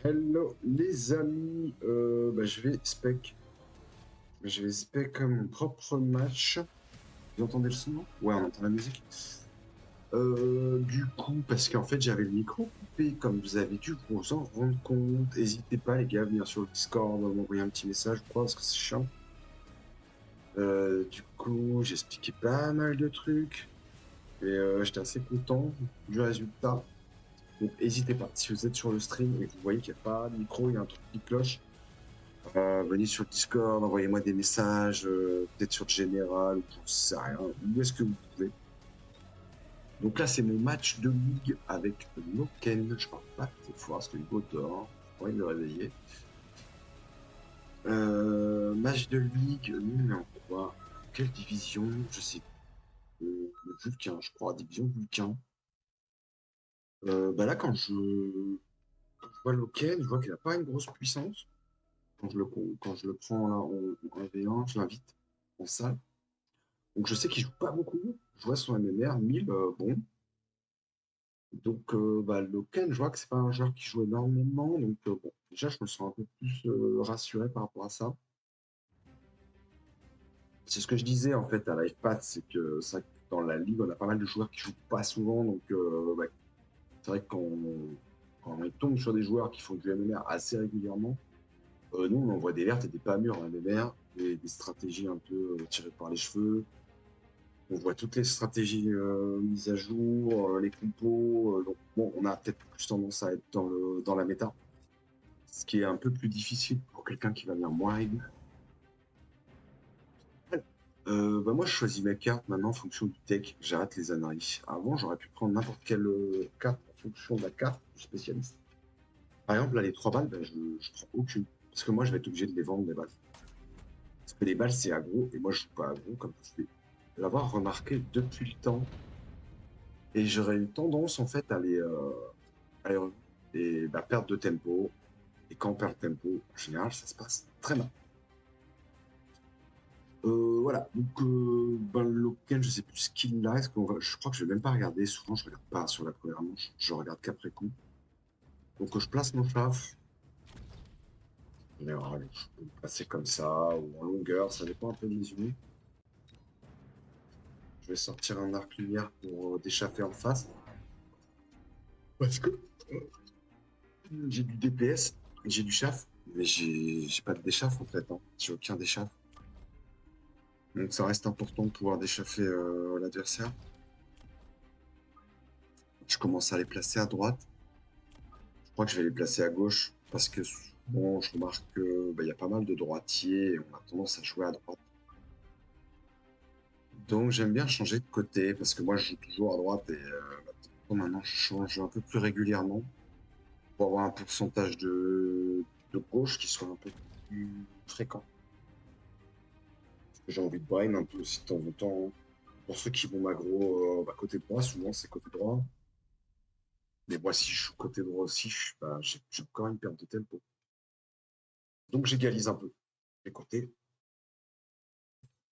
Hello les amis, je vais spec. Mon propre match. Vous entendez le son, non? Ouais, on entend la musique. Du coup, parce qu'en fait j'avais le micro coupé, comme vous avez dû vous en rendre compte. N'hésitez pas les gars à venir sur le Discord, m'envoyer un petit message ou quoi, parce que c'est chiant. Du coup, j'ai expliqué pas mal de trucs et j'étais assez content du résultat. Donc n'hésitez pas, si vous êtes sur le stream et que vous voyez qu'il n'y a pas de micro, il y a un truc qui cloche. Venez sur le Discord, envoyez-moi des messages, peut-être sur le général, ou j'en sais rien, où est-ce que vous pouvez. Donc là, c'est mon match de ligue avec Noken. Je parle pas trop fort parce que Hugo dort, j'ai envie de le réveiller. Match de ligue, nous on est en quoi? Quelle division? Je sais plus. Le Vulcain, je crois, division Vulcain. Là, quand je vois Noken, je vois qu'il n'a pas une grosse puissance. Quand je le prends là, en 1v1, je l'invite en salle. Donc je sais qu'il joue pas beaucoup. Je vois son MMR 1000, bon. Donc Loken, je vois que c'est pas un joueur qui joue énormément. Donc bon, déjà je me sens un peu plus rassuré par rapport à ça. C'est ce que je disais en fait à la FPAT, c'est que dans la ligue on a pas mal de joueurs qui jouent pas souvent. Donc c'est vrai que quand on tombe sur des joueurs qui font du MMR assez régulièrement, nous on envoie des vertes et des pas mûres en MMR, des stratégies un peu tirées par les cheveux. On voit toutes les stratégies mises à jour, les compos. Donc, bon, on a peut-être plus tendance à être dans la méta. Ce qui est un peu plus difficile pour quelqu'un qui va venir moins régulier. Moi, je choisis mes cartes maintenant en fonction du deck. J'arrête les anaries. Avant, j'aurais pu prendre n'importe quelle carte en fonction de la carte du spécialiste. Par exemple, là, les 3 balles, je prends aucune. Parce que moi, je vais être obligé de les vendre, les balles. Parce que les balles, c'est aggro. Et moi, je joue pas aggro, comme vous pouvez l'avoir remarqué depuis le temps. Et j'aurais eu tendance, en fait, à les et perdre de tempo. Et quand on perd le tempo, en général, ça se passe très mal. Voilà, donc Loken, je sais plus ce qu'il a. Je crois que je vais même pas regarder. Souvent, je regarde pas sur la première manche. Je regarde qu'après coup. Donc, je place mon chaf. En général, je peux le placer comme ça ou en longueur. Ça dépend un peu des unités. Je vais sortir un arc lumière pour déchaffer en face. Parce que j'ai du DPS, j'ai du chaf, mais j'ai pas de déchaff en fait. Hein. J'ai aucun déchaff. Donc ça reste important de pouvoir déchaffer l'adversaire. Je commence à les placer à droite. Je crois que je vais les placer à gauche parce que souvent je remarque qu'il y a pas mal de droitiers et on a tendance à jouer à droite. Donc j'aime bien changer de côté parce que moi je joue toujours à droite et maintenant je change un peu plus régulièrement pour avoir un pourcentage de gauche qui soit un peu plus fréquent. J'ai envie de brain un peu aussi de temps en temps. Pour ceux qui vont m'aggro côté droit, souvent c'est côté droit. Mais moi, si je suis côté droit aussi, j'ai encore une perte de tempo. Donc j'égalise un peu les côtés.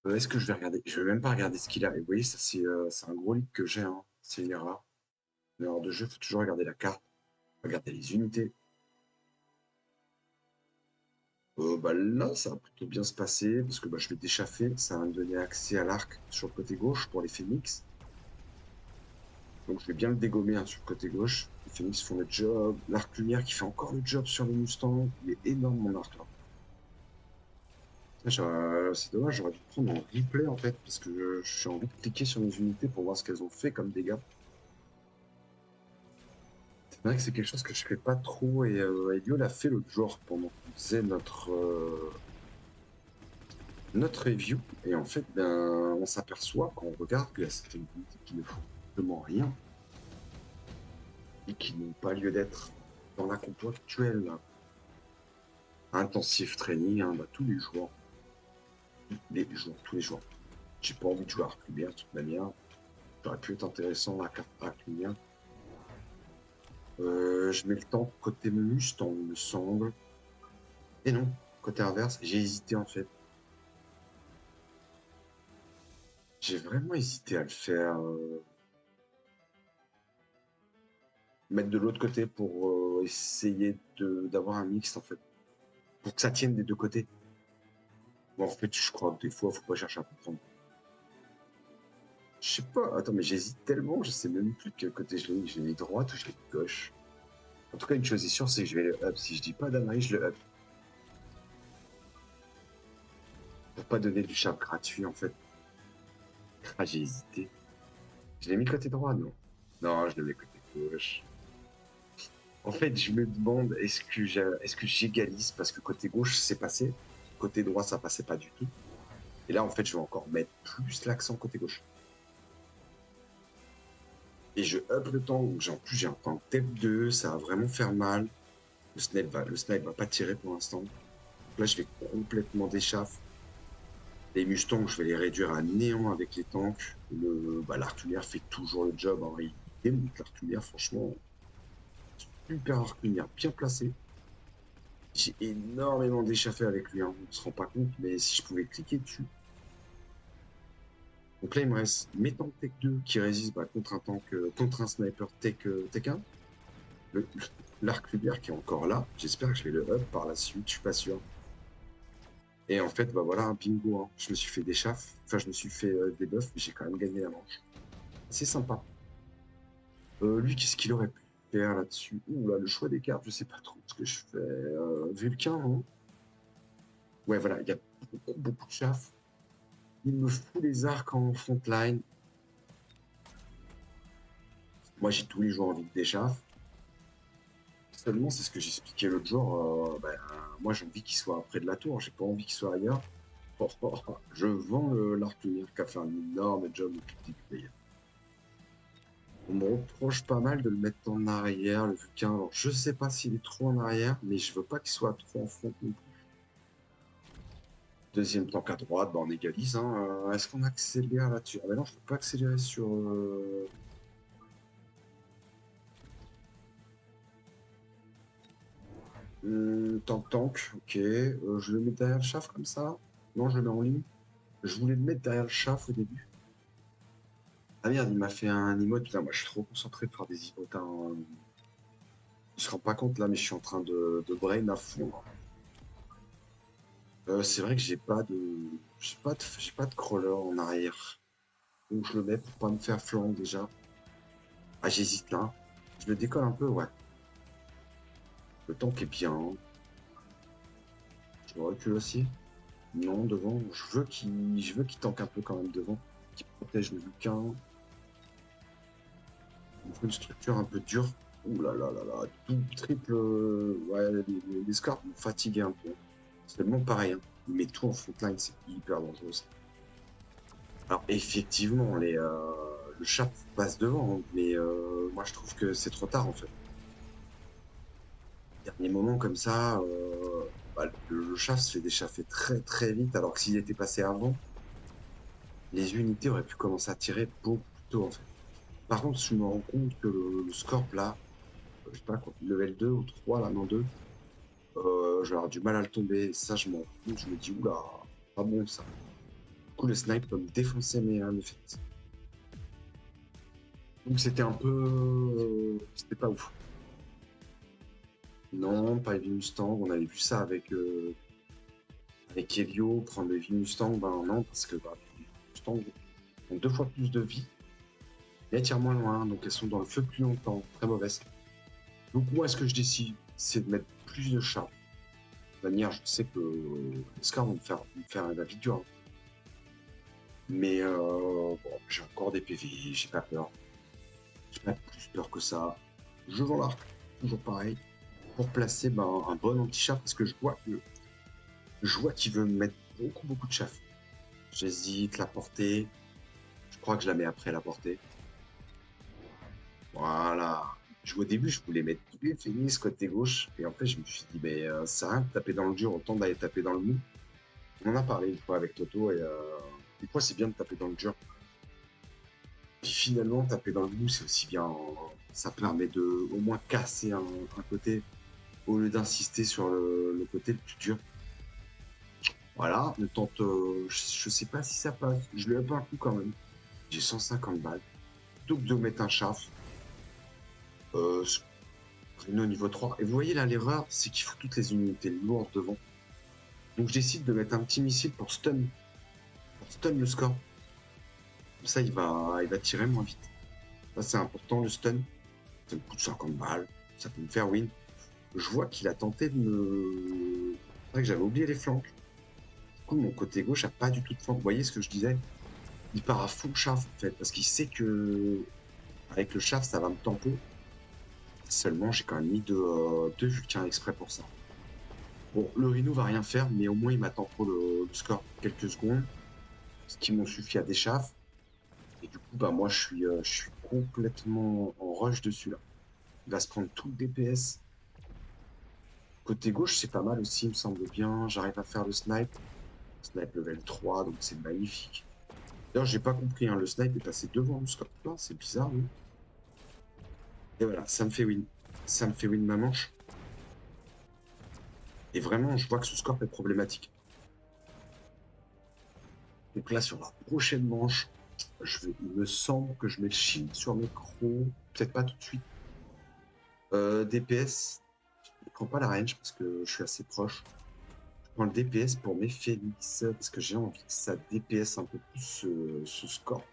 Est-ce que je vais regarder? Je vais même pas regarder ce qu'il a. Et vous voyez, ça c'est un gros leak que j'ai. Hein. C'est une erreur. Une erreur de jeu, il faut toujours regarder la carte, regarder les unités. Là, ça va plutôt bien se passer parce que je vais déchaffer. Ça va me donner accès à l'arc sur le côté gauche pour les phoenix. Donc je vais bien le dégommer sur le côté gauche. Les phoenix font le job. L'arc lumière qui fait encore le job sur les mustangs. Il est énorme mon arc là. C'est dommage, j'aurais dû prendre en replay en fait, parce que j'ai envie de cliquer sur mes unités pour voir ce qu'elles ont fait comme dégâts. C'est vrai que c'est quelque chose que je fais pas trop et Elio l'a fait l'autre jour pendant qu'on faisait notre review. Et en fait, on s'aperçoit quand on regarde que c'était une unité qui ne font absolument rien et qui n'ont pas lieu d'être dans la compo actuelle. Intensive training, hein, tous les jours. Tous les jours. J'ai pas envie de jouer à Arc Lumière de toute manière. Ça aurait pu être intéressant la carte Arc Lumière. Je mets le temps côté Mustang, il me semble. Et non, côté inverse, j'ai hésité en fait. J'ai vraiment hésité à le faire. Mettre de l'autre côté pour pour essayer d'avoir un mix en fait, pour que ça tienne des deux côtés. Bon, en fait, je crois que des fois, faut pas chercher à comprendre. Je sais pas, attends, mais j'hésite tellement, je sais même plus de quel côté je l'ai mis. Je l'ai mis droite ou je l'ai mis gauche. En tout cas, une chose est sûre, c'est que je vais le up. Si je dis pas d'Amarie, je le up. Pour pas donner du charme gratuit, en fait. Ah, j'ai hésité. Je l'ai mis côté droit, non? Non, je le mets côté gauche. En fait, je me demande, est-ce que j'égalise parce que côté gauche, c'est passé. Côté droit, ça passait pas du tout. Et là, en fait, je vais encore mettre plus l'accent côté gauche. Et je up le temps où en plus j'ai un point tête 2, ça va vraiment faire mal. Le snipe va pas tirer pour l'instant. Là, je vais complètement déchaffe. Les Mustangs, je vais les réduire à néant avec les tanks. L'Artunière fait toujours le job. Hein. Il démonte l'Artunière, franchement. Super Artunière, bien placé. J'ai énormément d'échaffé avec lui, hein. On se rend pas compte, mais si je pouvais cliquer dessus. Donc là, il me reste mes tanks Tech 2 qui résistent contre un tank, contre un sniper Tech 1. L'Artunière qui est encore là. J'espère que je vais le up par la suite, je suis pas sûr. Et en fait, bah voilà, un bingo. Hein. Je me suis fait des chaffes, enfin, je me suis fait des buffs, mais j'ai quand même gagné la manche. C'est sympa. Lui, qu'est-ce qu'il aurait pu faire là-dessus? Ouh là, le choix des cartes, je sais pas trop ce que je fais. Vulcain, non? Ouais, voilà, il y a beaucoup de chaffes. Il me fout les arcs en frontline. Moi, j'ai tous les jours envie de déchaffe. Seulement, c'est ce que j'expliquais l'autre jour. Moi, j'ai envie qu'il soit près de la tour. J'ai pas envie qu'il soit ailleurs. Je vends l'Artunier qui a fait un énorme job depuis le début d'ailleurs. On me reproche pas mal de le mettre en arrière, le Vulcain. Alors, je sais pas s'il est trop en arrière, mais je veux pas qu'il soit trop en front non plus. Deuxième tank à droite, on égalise. Hein. Est-ce qu'on accélère là-dessus? Ah ben non, je peux pas accélérer sur... tank, ok. Je le mets derrière le shaft comme ça? Non, je le mets en ligne. Je voulais le mettre derrière le shaft au début. Ah merde, il m'a fait un emote. Putain, moi je suis trop concentré de faire des emotes. Hein. Je me rends pas compte là, mais je suis en train de brain à fond. C'est vrai que j'ai pas de crawler en arrière. Donc je le mets pour pas me faire flanc déjà. Ah, j'hésite là. Je le décolle un peu, ouais. Le tank est bien. Je me recule aussi. Non, devant. Je veux qu'il tank un peu quand même devant. Qu'il protège le Vulcain. Il faut une structure un peu dure. Ouh là là là là. Double, triple. Ouais, les scores me fatiguent un peu. C'est tellement pareil. Hein. Il met tout en frontline, c'est hyper dangereux. Ça. Alors effectivement, le chat passe devant, hein, mais moi je trouve que c'est trop tard en fait. Dernier moment comme ça, le chat se fait déchaffer très très vite, alors que s'il était passé avant, les unités auraient pu commencer à tirer beaucoup plus tôt en fait. Par contre, je me rends compte que le Scorp là, je sais pas quoi, level 2 ou 3 là, non 2, je vais avoir du mal à le tomber. Ça, je m'en rends compte, je me dis, oula, pas bon ça. Du coup, le snipe peut me défoncer mes effets. Donc c'était un peu... c'était pas ouf. Non, pas Heavy Mustang. On avait vu ça avec Elio, prendre le Heavy Mustang. Ben non, parce que les Mustang ont 2 fois plus de vie. Et elles tirent moins loin, donc elles sont dans le feu plus longtemps. Très mauvaise. Donc moi, ce que je décide, c'est de mettre plus de chars. De manière, je sais que les scars vont me faire la vie dure. Mais bon, j'ai encore des PV, j'ai pas peur. J'ai pas plus peur que ça. Je vends l'arc, toujours pareil, pour placer un bon anti-char, parce que je vois qu'il veut me mettre beaucoup de chaff. J'hésite, la portée. Je crois que je la mets après la portée. Voilà. Au début, je voulais mettre tous les Phoenix côté gauche. Et en fait, je me suis dit, mais ça rien de taper dans le dur, autant d'aller taper dans le mou. On en a parlé une fois avec Toto. Et des fois, c'est bien de taper dans le dur. Puis finalement, taper dans le mou, c'est aussi bien. Ça permet de au moins casser un côté au lieu d'insister sur le côté le plus dur. Voilà, on tente. Je sais pas si ça passe. Je lui up un coup quand même. J'ai 150 balles. Plutôt que de mettre un chaff, Rhino niveau 3. Et vous voyez là, l'erreur, c'est qu'il faut toutes les unités lourdes devant. Donc je décide de mettre un petit missile pour stun le score. Comme ça, il va tirer moins vite. Ça, c'est important, le stun. Ça me coûte 50 balles. Ça peut me faire win. Je vois qu'il a tenté de me... C'est vrai que j'avais oublié les flancs. Du coup, mon côté gauche a pas du tout de flanc. Vous voyez ce que je disais? Il part à fond chaff, en fait, parce qu'il sait que avec le chaff, ça va me tempo. Seulement, j'ai quand même mis deux Vulcains exprès pour ça. Bon, le Rhino va rien faire, mais au moins, il m'attend pour le score quelques secondes. Ce qui m'ont suffi à des chaffes. Et du coup, bah, moi, je suis complètement en rush dessus, là. Il va se prendre tout le DPS. Côté gauche, c'est pas mal aussi, il me semble bien. J'arrive à faire le snipe. Snipe level 3, donc c'est magnifique. D'ailleurs, j'ai pas compris, hein, le snipe est passé devant le score. C'est bizarre, oui. Et voilà, ça me fait win. Ça me fait win ma manche. Et vraiment, je vois que ce score est problématique. Donc là, sur la prochaine manche, il me semble que je mets le shield sur mes crocs. Peut-être pas tout de suite. DPS, je ne prends pas la range parce que je suis assez proche. Je prends le DPS pour mes Phoenix parce que j'ai envie que ça DPS un peu plus ce score.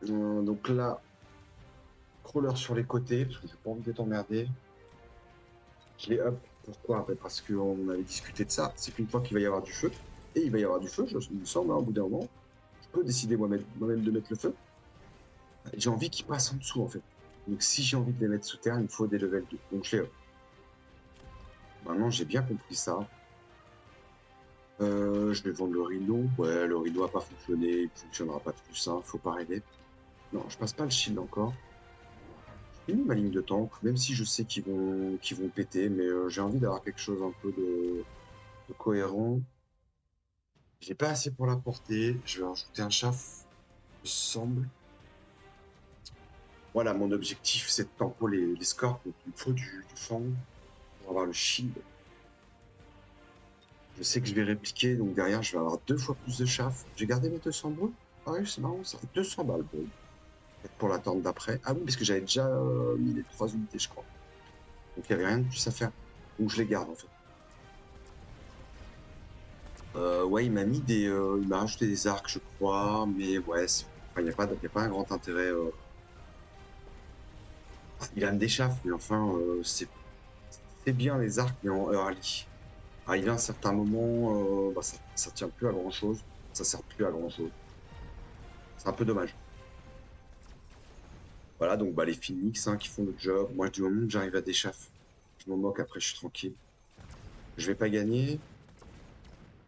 Donc là, crawler sur les côtés parce que j'ai pas envie d'être emmerdé. Je l'ai up. Pourquoi? Parce qu'on avait discuté de ça. C'est qu'une fois qu'il va y avoir du feu, et il va y avoir du feu, il me semble, hein, au bout d'un moment, je peux décider moi-même de mettre le feu. J'ai envie qu'ils passent en dessous, en fait. Donc si j'ai envie de les mettre sous terre, il me faut des levels 2. Donc je les up. Maintenant, j'ai bien compris ça. Je vais vendre le Rhino. Ouais, le Rhino n'a pas fonctionné, il ne fonctionnera pas de plus, hein, faut pas rêver. Non, je passe pas le shield encore. J'ai mis ma ligne de tank, même si je sais qu'ils vont péter, mais j'ai envie d'avoir quelque chose un peu de cohérent. J'ai pas assez pour la portée. Je vais rajouter un chaff, il me semble. Voilà, mon objectif, c'est de tempo les scores. Donc, il me faut du fang pour avoir le shield. Je sais que je vais répliquer, donc derrière, je vais avoir 2 fois plus de chaff. J'ai gardé mes 200 balles. Ah oui, c'est marrant, ça fait 200 balles pour l'attente d'après. Ah oui, parce que j'avais déjà mis les 3 unités, je crois. Donc, il n'y avait rien de plus à faire. Donc, je les garde, en fait. Ouais, il m'a mis il m'a rajouté des arcs, je crois, mais ouais, il n'y a pas un grand intérêt. Il a des chaffes, mais enfin, c'est bien les arcs, mais en early. Arrivé à un certain moment, bah, ça tient plus à grand chose, ça sert plus à grand chose. C'est un peu dommage. Voilà, donc bah, les Phoenix hein, qui font le job. Moi, du moment que j'arrive à des chaffes, je m'en moque, après je suis tranquille. Je vais pas gagner.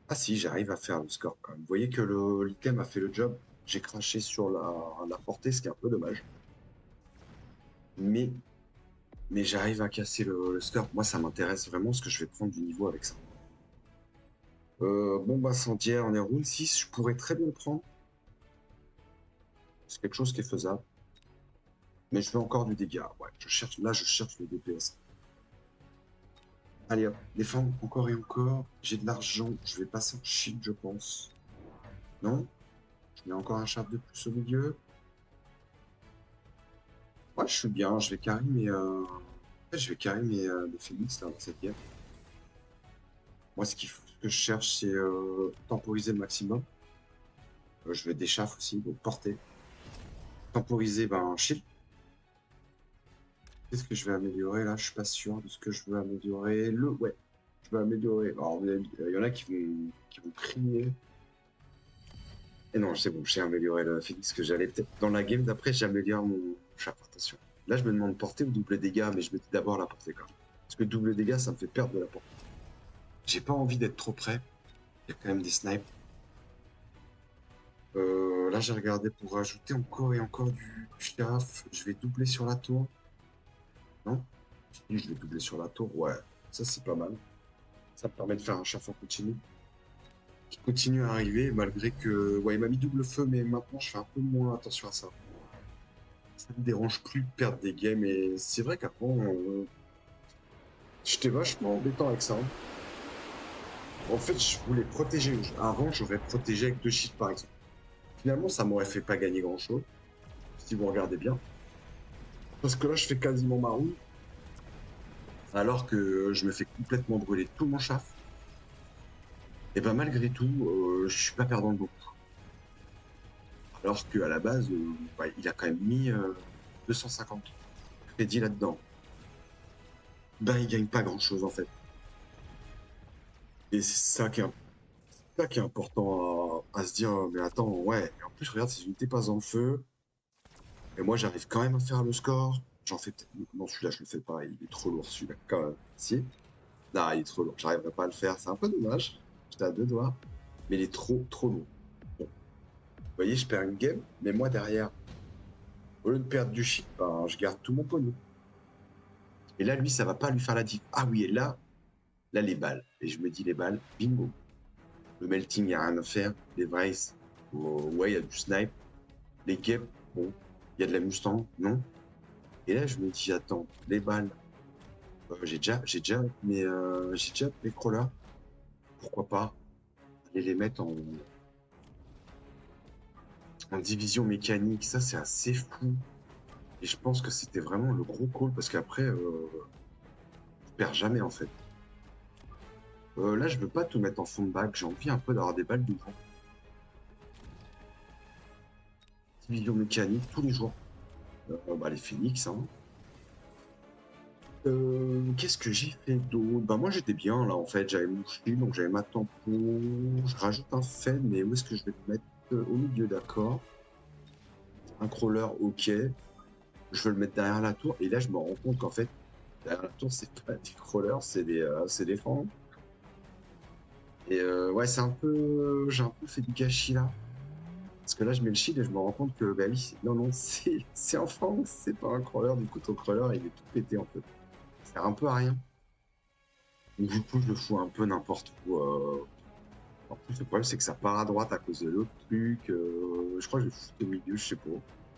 Ah si, j'arrive à faire le score quand même. Vous voyez que l'item a fait le job. J'ai craché sur la portée, ce qui est un peu dommage. Mais j'arrive à casser le score. Moi, ça m'intéresse vraiment parce que je vais prendre du niveau avec ça. Bombe incendiaire, on est round 6. Je pourrais très bien le prendre. C'est quelque chose qui est faisable. Mais je veux encore du dégât. Ouais, je cherche le DPS. Allez hop, défendre encore et encore. J'ai de l'argent. Je vais passer en shield, je pense. Non? Je mets encore un char de plus au milieu. Ouais, je suis bien. Je vais carry mes Phoenix là, dans cette game. Moi, ce que je cherche, c'est temporiser le maximum. Je veux des chafs aussi, donc porter. Temporiser, ben, shield. Qu'est-ce que je vais améliorer là? Je suis pas sûr de ce que je veux améliorer. Ouais, je vais améliorer. Alors, il y en a qui vont crier. Et non, c'est bon, j'ai amélioré le Phoenix que j'allais peut-être. Dans la game d'après, j'améliore mon chat. Attention. Là, je me demande portée ou double dégâts, mais je me dis d'abord la portée quand même. Parce que double dégâts, ça me fait perdre de la portée. J'ai pas envie d'être trop près. Il y a quand même des snipes. Là, j'ai regardé pour rajouter encore et encore du chaff. Je vais doubler sur la tour. Non? Je vais doubler sur la tour. Ouais, ça c'est pas mal. Ça me permet de faire un chaff en continu. Qui continue à arriver malgré que. Ouais, il m'a mis double feu, mais maintenant je fais un peu moins attention à ça. Ça me dérange plus de perdre des games et c'est vrai qu'avant, j'étais vachement embêtant avec ça. En fait, je voulais protéger. Avant, j'aurais protégé avec 2 shields par exemple. Finalement, ça m'aurait fait pas gagner grand chose. si vous regardez bien. Parce que là, je fais quasiment ma roue, alors que je me fais complètement brûler tout mon shaft. Et ben malgré tout, je suis pas perdant de beaucoup. Alors qu'à la base, bah, il a quand même mis 250 crédits là-dedans. Ben il gagne pas grand-chose en fait. Et c'est ça qui est important à se dire, mais attends, ouais. Et en plus, regarde, ces unités passent en feu. Et moi, j'arrive quand même à faire le score. J'en fais peut-être. Non, celui-là, je le fais pas. Il est trop lourd, celui-là, quand même. Si. Non, il est trop lourd. J'arriverai pas à le faire. C'est un peu dommage. J'étais à deux doigts. Mais il est trop lourd. Bon. Vous voyez, je perds une game. Mais moi, derrière, au lieu de perdre du shit, ben, je garde tout mon pognon. Et là, lui, ça va pas lui faire la diff. Ah oui, et là, les balles. Et je me dis, les balles, bingo. Le melting, il n'y a rien à faire. Les Vice, ouais, il y a du snipe. Les guêpes, bon. Il y a de la Mustang, non. Et là, je me dis, attends, les balles, j'ai déjà mes crawlers. Pourquoi pas aller les mettre en division mécanique. Ça, c'est assez fou. Et je pense que c'était vraiment le gros call parce qu'après, je perds jamais en fait. Là, je veux pas tout mettre en fond de bague. J'ai envie un peu d'avoir des balles devant. Division mécanique tous les jours. Bah, les Phoenix, hein. Qu'est-ce que j'ai fait d'autre? Bah moi j'étais bien là en fait, j'avais mon shield, donc j'avais ma tampon, je rajoute un fed, mais où est-ce que je vais le mettre? Au milieu, d'accord. Un crawler, ok. Je veux le mettre derrière la tour, et là je me rends compte qu'en fait, derrière la tour, c'est pas des crawlers, c'est des fans. Et ouais, j'ai un peu fait du gâchis là. Parce que là je mets le shield et je me rends compte que, bah oui, non, c'est un fan, c'est pas un crawler, du coup ton crawler il est tout pété en fait. Ça sert un peu à rien. Donc, du coup, je le fous un peu n'importe où. En plus, le problème, c'est que ça part à droite à cause de l'autre truc. Je crois que je le fous au milieu, je sais pas.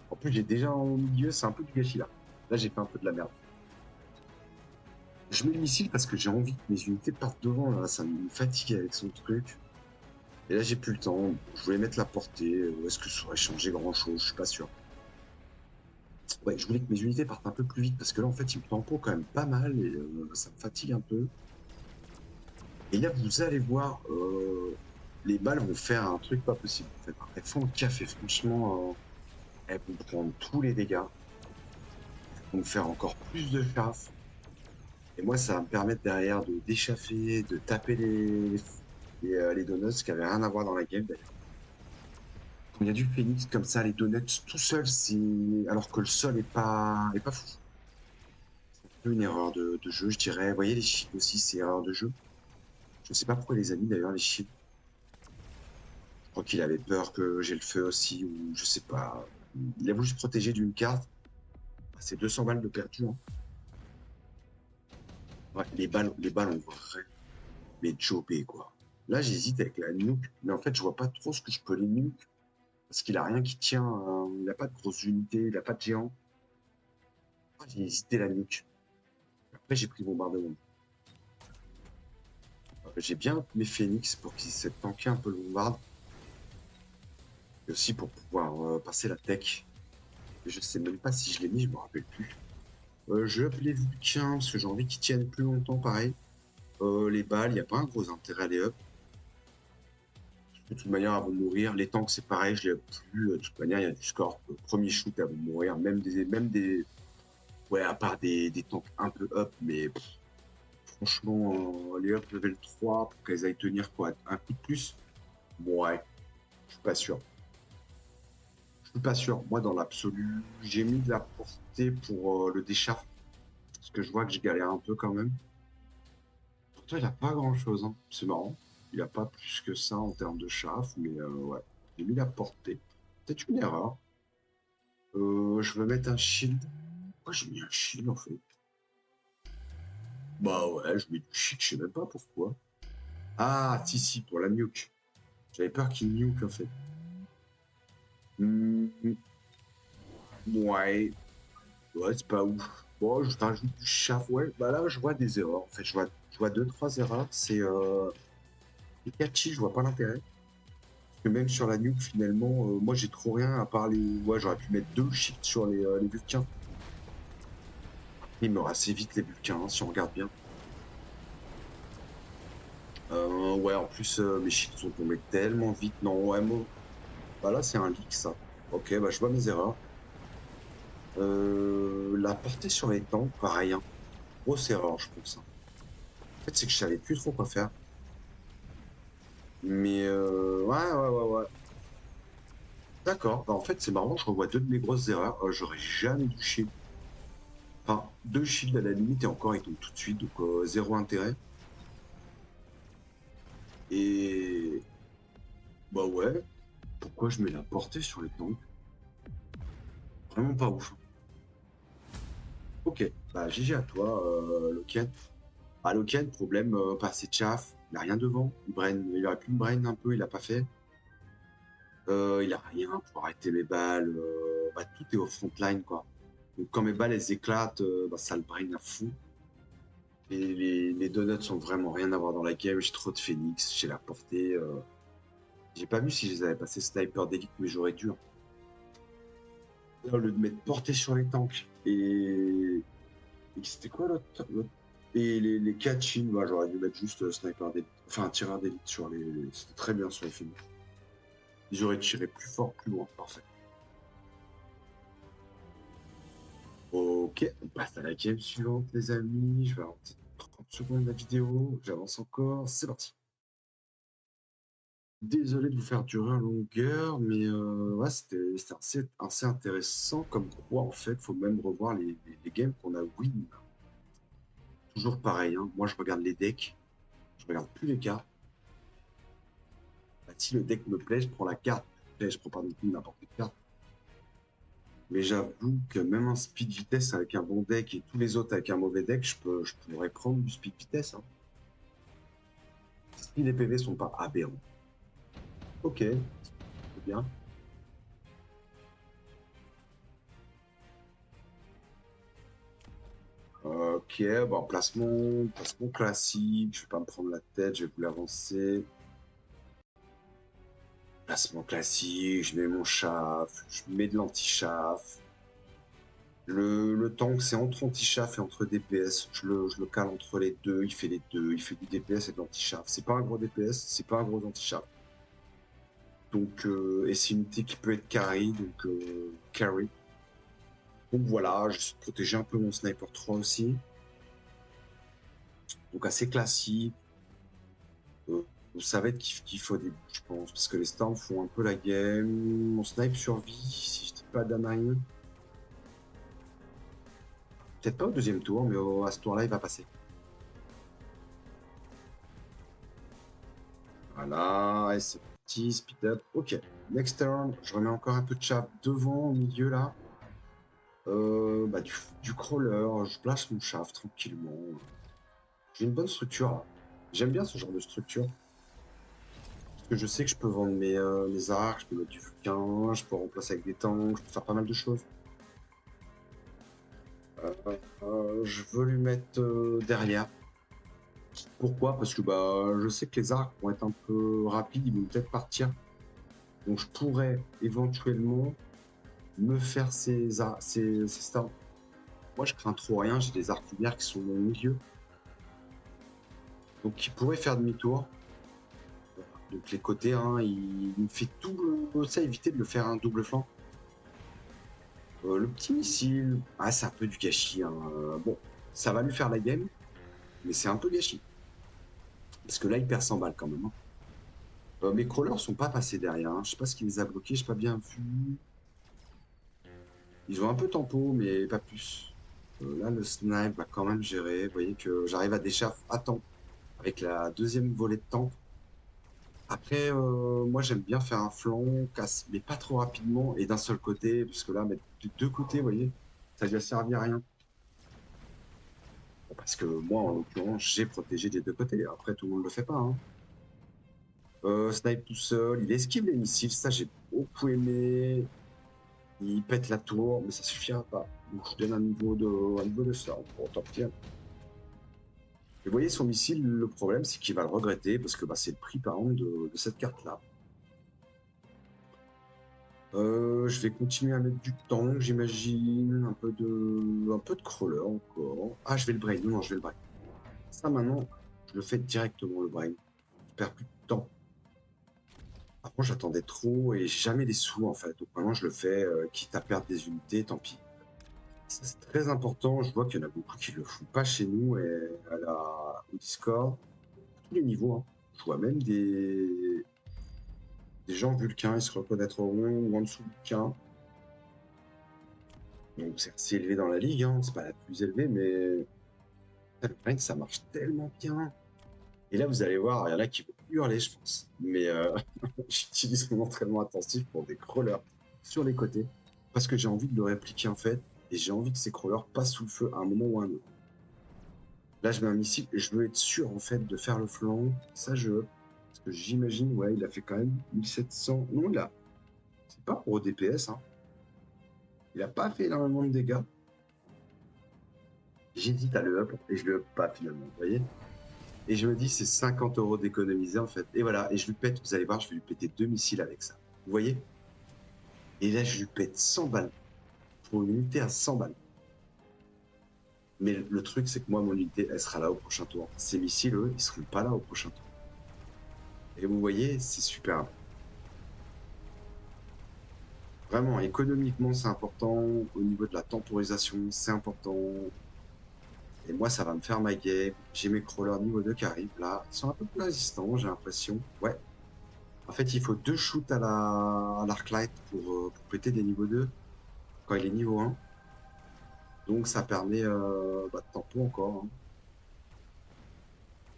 En plus, j'ai déjà au milieu, c'est un peu du gâchis là. Là, j'ai fait un peu de la merde. Je mets le missile parce que j'ai envie que mes unités partent devant. Là, ça me fatigue avec son truc. Et là, j'ai plus le temps. Je voulais mettre la portée. Est-ce que ça aurait changé grand-chose? Je suis pas sûr. Ouais, je voulais que mes unités partent un peu plus vite parce que là, en fait, il me tempo quand même pas mal et ça me fatigue un peu. Et là, vous allez voir, les balles vont faire un truc pas possible. En fait. Elles font le café, franchement, elles vont prendre tous les dégâts. Elles vont faire encore plus de chaff. Et moi, ça va me permettre derrière de d'échaffer, de taper les donuts qui n'avaient rien à voir dans la game d'ailleurs. Quand il y a du phoenix comme ça, les donuts tout seul, alors que le sol est pas fou. C'est un peu une erreur de jeu, je dirais. Vous voyez, les shields aussi, c'est erreur de jeu. Je sais pas pourquoi les amis d'ailleurs, les shields. Je crois qu'il avait peur que j'ai le feu aussi, ou je sais pas. Il a voulu se protéger d'une carte. C'est 200 balles de perdu. Hein. Ouais, les balles ont vraiment mais jobé, quoi. Là, j'hésite avec la nuke, mais en fait, je vois pas trop ce que je peux les nuke. Parce qu'il a rien qui tient. Il a pas de grosse unité, il a pas de géant. Ah, j'ai hésité la nuke. Après, j'ai pris bombardement. J'ai bien mes phoenix pour qu'ils se tanker un peu le bombard. Et aussi pour pouvoir passer la tech. Je sais même pas si je l'ai mis, je me rappelle plus. Je vais appeler Vulcain parce que j'ai envie qu'ils tiennent plus longtemps, pareil. Les balles, il n'y a pas un gros intérêt à les up. De toute manière, elles vont mourir. Les tanks, c'est pareil, je les up plus. De toute manière, il y a du score. Premier shoot, elles vont mourir. Même des. Ouais, à part des tanks un peu up, mais franchement, les up level 3 pour qu'elles aillent tenir quoi, un coup de plus. Ouais, je suis pas sûr. Je suis pas sûr. Moi, dans l'absolu, j'ai mis de la portée pour le décharge. Parce que je vois que je galère un peu quand même. Pourtant, il a pas grand-chose. Hein. C'est marrant. Il a pas plus que ça en termes de chaff, mais ouais. J'ai mis la portée. Peut-être une erreur. Je veux mettre un shield. Pourquoi j'ai mis un shield en fait? Bah ouais, je mets du shield, je sais même pas pourquoi. Ah, si, pour la nuke. J'avais peur qu'il nuke en fait. Hmm, ouais. Ouais, c'est pas ouf. Bon, je rajoute du chaff. Ouais, bah là, je vois des erreurs. En fait, je vois deux, trois erreurs. C'est les catchy, je vois pas l'intérêt. que même sur la nuque, finalement, moi j'ai trop rien à part les. Ouais, j'aurais pu mettre 2 shields sur les Vulcains. Il meurt assez vite les Vulcains, hein, si on regarde bien. Ouais, en plus, mes shields sont tombés tellement vite. Non, ouais, moi. Bah là, c'est un leak, ça. Ok, bah je vois mes erreurs. La portée sur les tanks, pareil, hein. Grosse erreur, je pense, hein. En fait, c'est que je savais plus trop quoi faire. Mais ouais. D'accord. Bah, en fait, c'est marrant, je revois 2 de mes grosses erreurs. J'aurais jamais dû shield. Enfin, 2 shields à la limite et encore ils tombent tout de suite, donc zéro intérêt. Et bah ouais, pourquoi je mets la portée sur les tanks? Vraiment pas ouf. Ok, bah GG à toi, Loken. Ah, Loken, problème, pas assez de chaff, il a rien devant. Il aurait pu me brain un peu, il a pas fait. Il a rien pour arrêter mes balles. Bah, tout est au front line, quoi. Donc quand mes balles elles éclatent, bah, ça le brain à fou. Et les donuts sont vraiment rien à voir dans la game. J'ai trop de phoenix, j'ai la portée. J'ai pas vu si je les avais passés sniper d'élite, mais j'aurais dû, hein. Là, au lieu de mettre portée sur les tanks et c'était quoi l'autre. Et les catching, bah, j'aurais dû mettre juste sniper d'élite. Enfin, un tireur d'élite sur les. C'était très bien sur les films. Ils auraient tiré plus fort, plus loin. Parfait. Ok, on passe à la game suivante, les amis. Je vais avancer 30 secondes la vidéo. J'avance encore. C'est parti. Désolé de vous faire durer en longueur, mais ouais, c'était assez intéressant. Comme quoi, en fait, faut même revoir les games qu'on a win. Toujours pareil, hein. Moi, je regarde les decks. Je regarde plus les cartes. Bah, si le deck me plaît, je prends la carte. Après, je prends pas non plus n'importe quelle carte. Mais j'avoue que même un speed vitesse avec un bon deck et tous les autres avec un mauvais deck, je pourrais prendre du speed vitesse, hein. Si les PV sont pas aberrants. Ok, c'est bien. Ok, bon, placement classique. Je vais pas me prendre la tête, je vais vous l'avancer. Placement classique, je mets mon chaff, je mets de l'anti-chaff. Le tank, c'est entre anti-chaff et entre DPS. Je le cale entre les deux, il fait les deux, il fait du DPS et de l'anti-chaff. C'est pas un gros DPS, c'est pas un gros anti-chaff. Donc, et c'est une unité qui peut être carry, donc carry. Donc voilà, je protéger un peu mon sniper 3 aussi. Donc assez classique. Euh, ça va être kiff au début, je pense, parce que les storms font un peu la game. Mon snipe survit, si je dis pas d'anaïe. Peut-être pas au deuxième tour, mais à ce tour-là, il va passer. Voilà, et c'est parti, speed up. Ok, next turn, je remets encore un peu de chaff devant, au milieu là. Bah, du crawler, je place mon chaff tranquillement. J'ai une bonne structure là. J'aime bien ce genre de structure. Parce que je sais que je peux vendre mes arcs, je peux mettre du vulcain, je peux remplacer avec des tanks, je peux faire pas mal de choses. Je veux lui mettre derrière. Pourquoi? Parce que bah, je sais que les arcs vont être un peu rapides, ils vont peut-être partir. Donc je pourrais éventuellement me faire ces stars. Moi je crains trop rien, j'ai des arcs lumières qui sont au milieu. Donc qui pourraient faire demi-tour. Donc les côtés, hein, il me fait tout ça, éviter de le faire un double flanc. Le petit missile, ah, c'est un peu du gâchis, hein. Bon, ça va lui faire la game, mais c'est un peu gâchis. Parce que là, il perd 100 balles quand même, hein. Mes crawlers sont pas passés derrière, hein. Je sais pas ce qui les a bloqués, j'ai pas bien vu. Ils ont un peu tempo, mais pas plus. Là, le snipe va quand même gérer. Vous voyez que j'arrive à déchaff à temps avec la deuxième volée de temps. Après, moi, j'aime bien faire un flanc, casse, mais pas trop rapidement et d'un seul côté, parce que là, mettre de deux côtés, vous voyez, ça ne lui a servi à rien. Parce que moi, en l'occurrence, j'ai protégé des deux côtés. Après, tout le monde ne le fait pas, hein. Snipe tout seul, il esquive les missiles, ça j'ai beaucoup aimé. Il pète la tour, mais ça suffira pas. Donc je donne un niveau de ça pour top tier. Et vous voyez, son missile, le problème, c'est qu'il va le regretter parce que bah, c'est le prix, par exemple, de cette carte-là. Je vais continuer à mettre du tank, j'imagine, un peu de crawler encore. Ah, je vais le brain, non, je vais le brain. Ça maintenant, je le fais directement le brain. Je perds plus de temps. Avant, j'attendais trop et j'ai jamais les sous en fait. Donc maintenant, je le fais, quitte à perdre des unités, tant pis. Ça, c'est très important. Je vois qu'il y en a beaucoup qui le font pas chez nous et au Discord, à tous les niveaux, hein. Je vois même des gens vulcains, ils se reconnaîtront ou en dessous vulcain. Donc c'est assez élevé dans la ligue, hein. C'est pas la plus élevée, mais le brain, ça marche tellement bien. Et là, vous allez voir, il y en a qui vont hurler, je pense. Mais j'utilise mon entraînement intensif pour des crawlers sur les côtés parce que j'ai envie de le répliquer en fait. Et j'ai envie que ces crawlers passent sous le feu à un moment ou à un autre. Là, je mets un missile et je veux être sûr en fait de faire le flanc. Ça, je veux. Parce que j'imagine, ouais, il a fait quand même 1700. Non, là, c'est pas pour DPS, hein. Il a pas fait énormément de dégâts. J'hésite à le up et je le up pas finalement, vous voyez. Et je me dis, c'est 50 € d'économiser en fait. Et voilà, et je lui pète, vous allez voir, je vais lui péter 2 missiles avec ça. Vous voyez. Et là, je lui pète 100 balles pour une unité à 100 balles. Mais le truc, c'est que moi, mon unité, elle sera là au prochain tour. Ces missiles, eux, ils seront pas là au prochain tour. Et vous voyez, c'est super. Vraiment, économiquement, c'est important. Au niveau de la temporisation, c'est important. Et moi, ça va me faire ma game. J'ai mes crawlers niveau 2 qui arrivent là. Ils sont un peu plus résistants, j'ai l'impression. Ouais. En fait, il faut 2 shoots à l'arclight pour péter des niveaux 2 quand il est niveau 1. Donc, ça permet de tempo encore, hein.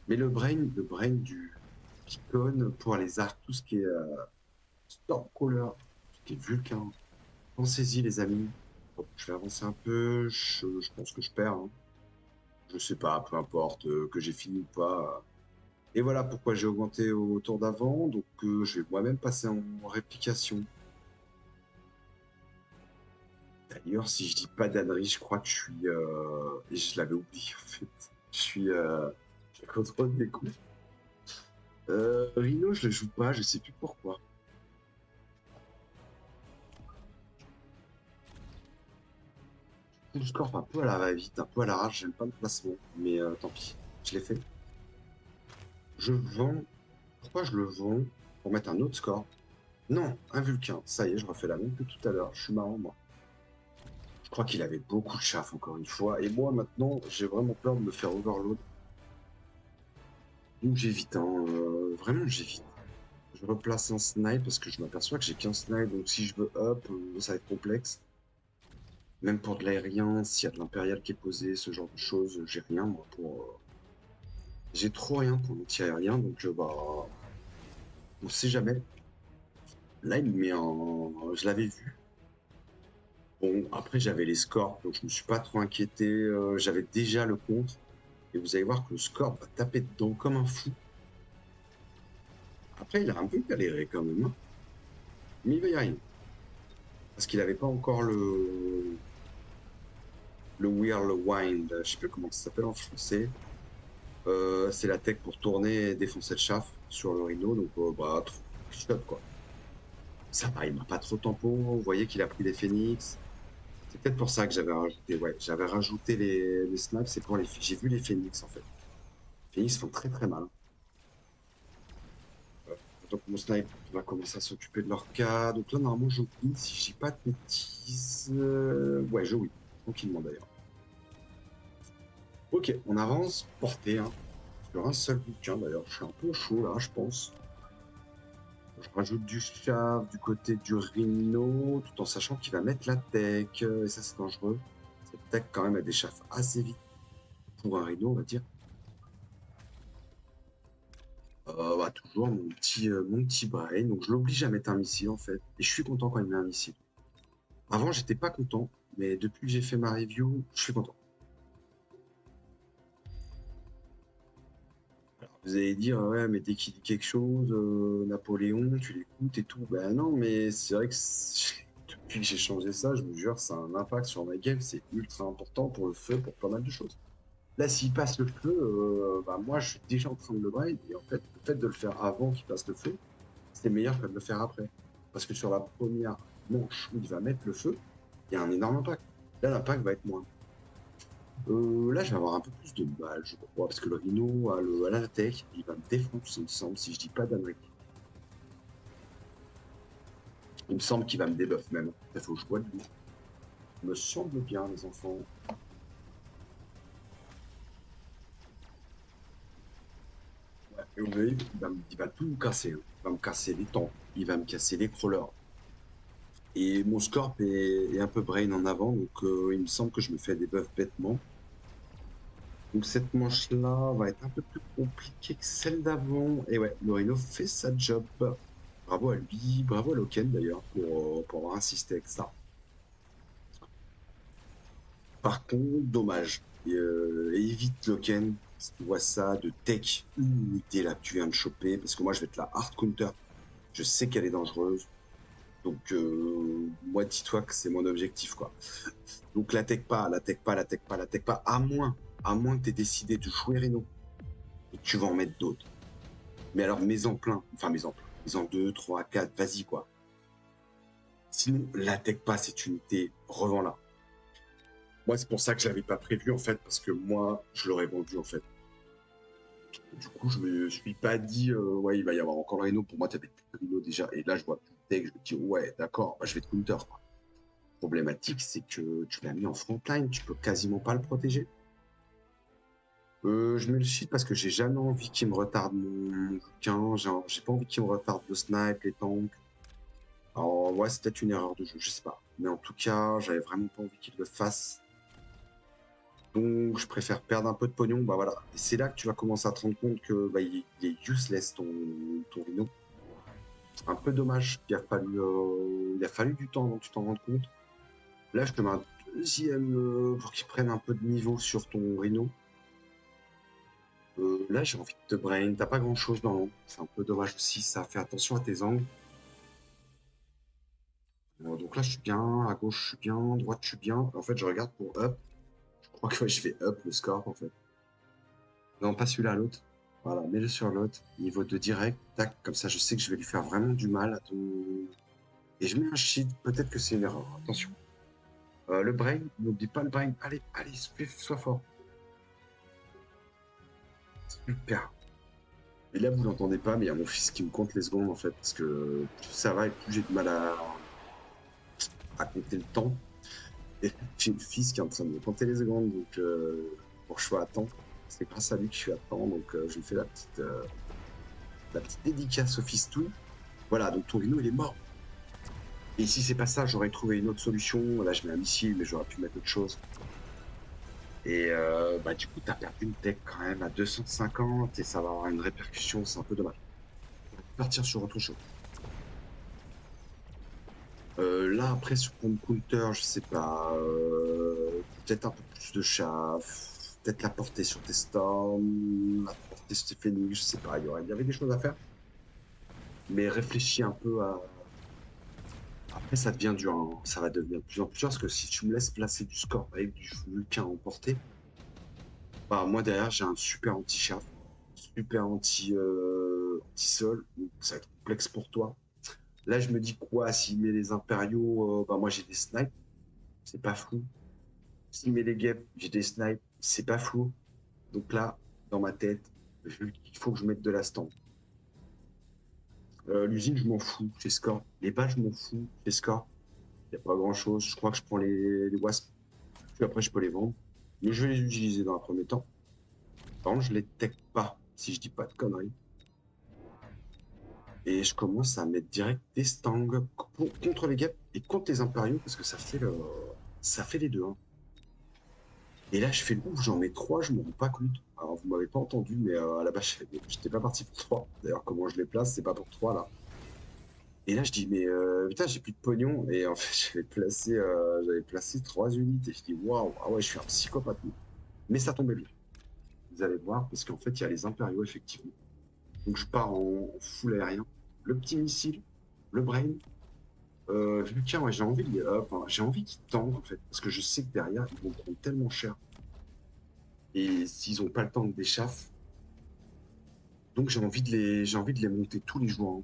Mais le brain du Picon pour les arcs, tout ce qui est Stormcaller, tout ce qui est Vulcain, pensez-y, les amis. Bon, je vais avancer un peu. Je pense que je perds, hein. Je sais pas, peu importe que j'ai fini ou pas. Et voilà pourquoi j'ai augmenté au tour d'avant. Donc je vais moi-même passer en réplication. D'ailleurs, si je dis pas d'ânerie, je crois que je suis. Et je l'avais oublié en fait. Je contrôle des coups. Rhino, je le joue pas, je sais plus pourquoi. Je score un peu à la va-vite, un peu à l'arrache, j'aime pas le placement. Mais tant pis, je l'ai fait. Je vends. Pourquoi je le vends? Pour mettre un autre score. Non, un Vulcain. Ça y est, je refais la même que tout à l'heure. Je suis marrant, moi. Je crois qu'il avait beaucoup de chaff, encore une fois. Et moi, maintenant, j'ai vraiment peur de me faire overload. Donc j'évite, hein. Vraiment, j'évite. Je replace un snipe parce que je m'aperçois que j'ai qu'un snipe. Donc si je veux up, ça va être complexe. Même pour de l'aérien, s'il y a de l'impérial qui est posé, ce genre de choses, j'ai rien, moi, pour... J'ai trop rien pour l'anti-aérien, donc bah... On sait jamais. Là, il me met en... Je l'avais vu. Bon, après, j'avais les scores, donc je me suis pas trop inquiété. J'avais déjà le compte. Et vous allez voir que le score va taper dedans comme un fou. Après, il a un peu galéré quand même, hein. Mais il va y arriver. Parce qu'il n'avait pas encore le Whirlwind. Je sais plus comment ça s'appelle en français. C'est la tech pour tourner et défoncer le shaft sur le Rhino. Donc, bah, shot quoi. Ça va, il m'a pas trop tempo. Vous voyez qu'il a pris les phoenix. C'est peut-être pour ça que j'avais rajouté. Ouais, j'avais rajouté les snaps. C'est pour les. J'ai vu les phoenix en fait. Les phoenix font très très mal. Donc mon snipe va commencer à s'occuper de leur cas. Donc là, normalement, je win, si je dis pas de bêtises. Ouais, je win. Tranquillement d'ailleurs. Ok, on avance. Porté, hein. Sur un seul bouquin d'ailleurs. Je suis un peu chaud là, je pense. Je rajoute du chaff du côté du Rhino, tout en sachant qu'il va mettre la tech. Et ça, c'est dangereux. Cette tech, quand même, elle déchaffe assez vite. Pour un Rhino, on va dire. Bah, toujours mon petit brain. Donc je l'oblige à mettre un missile en fait. Et je suis content quand il met un missile. Avant, j'étais pas content, mais depuis que j'ai fait ma review, je suis content. Alors, vous allez dire, ouais, mais dès qu'il dit quelque chose, Napoléon, tu l'écoutes et tout. Ben non, mais c'est vrai que depuis que j'ai changé ça, je vous jure, ça a un impact sur ma game. C'est ultra important pour le feu, pour pas mal de choses. Là, s'il passe le feu, bah, moi, je suis déjà en train de le brain. Et en fait de le faire avant qu'il passe le feu, c'est meilleur que de le faire après. Parce que sur la première manche où il va mettre le feu, il y a un énorme impact. Là, l'impact va être moins. Là, je vais avoir un peu plus de mal, je crois, parce que le Rhino à la tech, il va me défoncer, il me semble, si je dis pas d'Amérique. Il me semble qu'il va me débuff même. Il faut que je vois de lui. Il me semble bien, les enfants. Ouais, et vous voyez, il va tout me casser. Hein. Il va me casser les temps, il va me casser les crawlers. Et mon scorp est un peu brain en avant, donc il me semble que je me fais des buffs bêtement. Donc cette manche-là va être un peu plus compliquée que celle d'avant. Et ouais, le Rhino fait sa job. Bravo à lui, bravo à Loken d'ailleurs pour avoir insisté avec ça. Par contre, dommage. Évite Loken, si tu vois ça, de tech unité là que tu viens de choper, parce que moi je vais être la hard counter. Je sais qu'elle est dangereuse. Donc moi dis-toi que c'est mon objectif quoi. Donc la tech pas, la tech pas, la tech pas, la tech pas, à moins que tu aies décidé de jouer Rhino. Et que tu vas en mettre d'autres. Mais alors mets-en plein, enfin mets-en plein. Mets-en 2, 3, 4, vas-y quoi. Sinon, la tech pas cette unité, revends-la. Moi, c'est pour ça que je l'avais pas prévu en fait, parce que moi, je l'aurais vendu en fait. Du coup, je me suis pas dit, ouais, il va y avoir encore le Rhino. Pour moi, tu avais le Rhino déjà. Et là, je vois plus de tech, je me dis, ouais, d'accord, bah, je vais te counter. Quoi. Problématique, c'est que tu l'as mis en frontline, tu peux quasiment pas le protéger. Je me le chie parce que j'ai jamais envie qu'il me retarde mon bouquin, j'ai pas envie qu'il me retarde le snipe, les tanks. Alors, ouais, c'est peut-être une erreur de jeu, je sais pas. Mais en tout cas, j'avais vraiment pas envie qu'il le fasse. Donc, je préfère perdre un peu de pognon. Bah voilà. Et c'est là que tu vas commencer à te rendre compte que bah, il est useless ton Rhino. Un peu dommage. Il a fallu du temps avant que tu t'en rendes compte. Là, je te mets un deuxième pour qu'il prenne un peu de niveau sur ton Rhino. Là, j'ai envie de te brain. T'as pas grand chose dans l'ombre. C'est un peu dommage aussi. Ça fait attention à tes angles. Donc là, je suis bien. À gauche, je suis bien. À droite, je suis bien. En fait, je regarde pour up. Je crois que ouais, je fais up le score en fait. Non, pas celui-là, l'autre. Voilà, mets-le sur l'autre. Niveau de direct. Tac, comme ça, je sais que je vais lui faire vraiment du mal à ton. Et je mets un cheat. Peut-être que c'est une erreur. Attention. Le brain, n'oublie pas le brain. Allez, allez, sois fort. Super. Et là, vous l'entendez pas, mais il y a mon fils qui me compte les secondes en fait, parce que plus ça va et plus j'ai du mal à compter le temps. Et j'ai le fils qui est en train de me compter les secondes, donc pour que je sois à temps. C'est grâce à lui que je suis à temps, donc je lui fais la petite dédicace au fistou. Voilà, donc ton Rhino il est mort. Et si c'est pas ça, j'aurais trouvé une autre solution. Là, je mets un missile, mais j'aurais pu mettre autre chose. Et bah, du coup, t'as perdu une tech quand même à 250 et ça va avoir une répercussion, c'est un peu dommage. On va partir sur autre chose. Là, après, sur compte counter, je sais pas. Peut-être un peu plus de chaff, peut-être la portée sur tes storms, la portée sur tes phoenix, je sais pas. Il y avait des choses à faire. Mais réfléchis un peu à. Après, ça devient dur, hein. Ça va devenir de plus en plus dur parce que si tu me laisses placer du score avec du Vulcain en portée, bah, moi derrière, j'ai un super anti-chaff, super anti-sol, donc ça va être complexe pour toi. Là, je me dis quoi, s'il met les impériaux, bah moi j'ai des snipes, c'est pas fou. S'il met les guêpes, j'ai des snipes, c'est pas fou. Donc là, dans ma tête, vu qu'il faut que je mette de la stamp. L'usine, je m'en fous, j'ai score. Les balles, je m'en fous, j'ai score. Il n'y a pas grand chose. Je crois que je prends les wasps, puis après, je peux les vendre. Mais je vais les utiliser dans un premier temps. Par contre, je les tech pas, si je dis pas de conneries. Et je commence à mettre direct des stangs contre les guêpes et contre les impériaux parce que ça fait les deux. Hein. Et là, je fais le ouf, j'en mets trois, je me rends pas compte. Alors, vous m'avez pas entendu, mais à la base, j'étais pas parti pour trois. D'ailleurs, comment je les place, c'est pas pour trois là. Et là, je dis, mais putain, j'ai plus de pognon. Et en fait, j'avais placé trois unités. Je dis, waouh, ah ouais, je suis un psychopathe. Mais ça tombait bien. Vous allez voir, parce qu'en fait, il y a les impériaux, effectivement. Donc, je pars en full aérien. Le petit missile, le brain. Tiens, ouais, j'ai envie qu'ils tendent, en fait. Parce que je sais que derrière, ils vont prendre tellement cher. Et s'ils n'ont pas le temps de d'échauffer, donc j'ai envie de les monter tous les jours.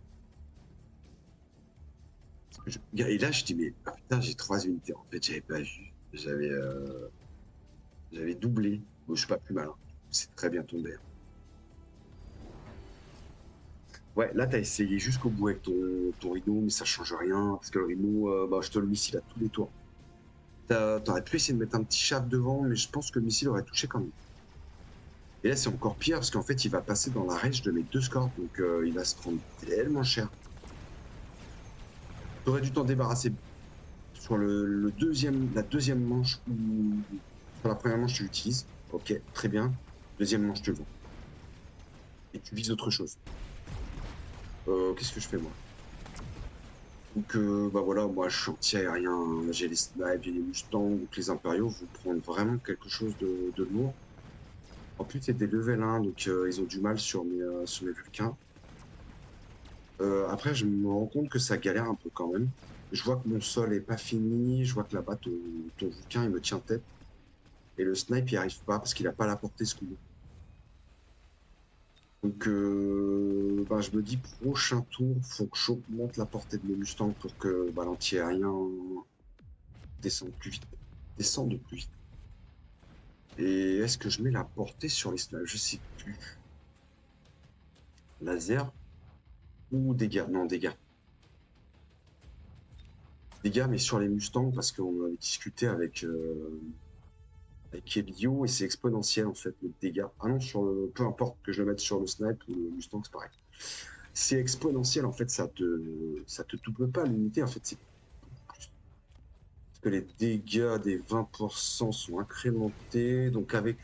Hein. Et là, je dis, mais ah, putain, j'ai 3 unités. En fait, j'avais pas vu. J'avais doublé. Bon, je suis pas plus malin. C'est très bien tombé, hein. Ouais, là, t'as essayé jusqu'au bout avec ton Rhino, mais ça change rien. Parce que le Rhino, bah, je te le missile à tous les tours. T'aurais pu essayer de mettre un petit shaft devant, mais je pense que le missile aurait touché quand même. Et là, c'est encore pire, parce qu'en fait, il va passer dans la range de mes 2 scores, donc il va se prendre tellement cher. T'aurais dû t'en débarrasser sur la deuxième manche, ou sur la première manche, tu l'utilises. Ok, très bien. Deuxième manche, tu le vends. Et tu vises autre chose. Qu'est-ce que je fais, moi? Donc, bah voilà, moi, je suis anti-aérien, hein. J'ai les snipes, j'ai les mustangs, donc les impériaux vont prendre vraiment quelque chose de lourd. En plus, c'est des level 1, donc ils ont du mal sur mes Vulcains. Après, je me rends compte que ça galère un peu quand même. Je vois que mon sol est pas fini, je vois que là-bas, ton Vulcain, il me tient tête. Et le snipe, il arrive pas parce qu'il a pas la portée ce coup. Donc, bah, je me dis, prochain tour, faut que j'augmente la portée de mes Mustangs pour que bah, l'anti-aérien descende plus vite. Descende plus vite. Et est-ce que je mets la portée sur les snipes? Je sais plus. Laser ou dégâts? Non, dégâts. Dégâts, mais sur les Mustangs, parce qu'on avait discuté avec Elio, et c'est exponentiel en fait le dégât. Ah non, peu importe que je le mette sur le snipe ou le Mustang, c'est pareil. C'est exponentiel en fait, ça te double pas l'unité en fait, c'est plus. Parce que les dégâts des 20% sont incrémentés, donc avec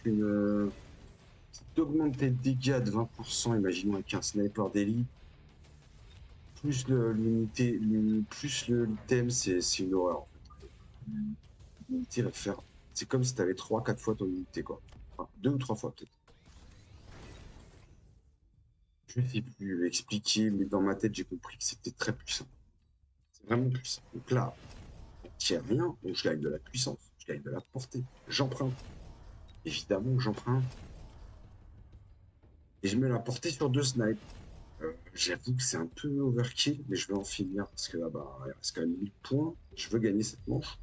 si t'augmentes tes dégâts de 20%, imaginons avec un sniper d'élite, plus l'unité, plus l'item, c'est une horreur en fait. L'unité va faire. C'est comme si tu avais 3-4 fois ton unité, quoi. Enfin, 2 ou 3 fois peut-être. Je ne sais plus expliquer, mais dans ma tête, j'ai compris que c'était très puissant. C'est vraiment puissant. Donc là, on ne tient rien, donc je gagne de la puissance, je gagne de la portée. J'emprunte. Évidemment que j'emprunte. Et je mets la portée sur 2 snipes. J'avoue que c'est un peu overkill, mais je vais en finir parce que là, bah, il reste quand même 1000 points. Je veux gagner cette manche.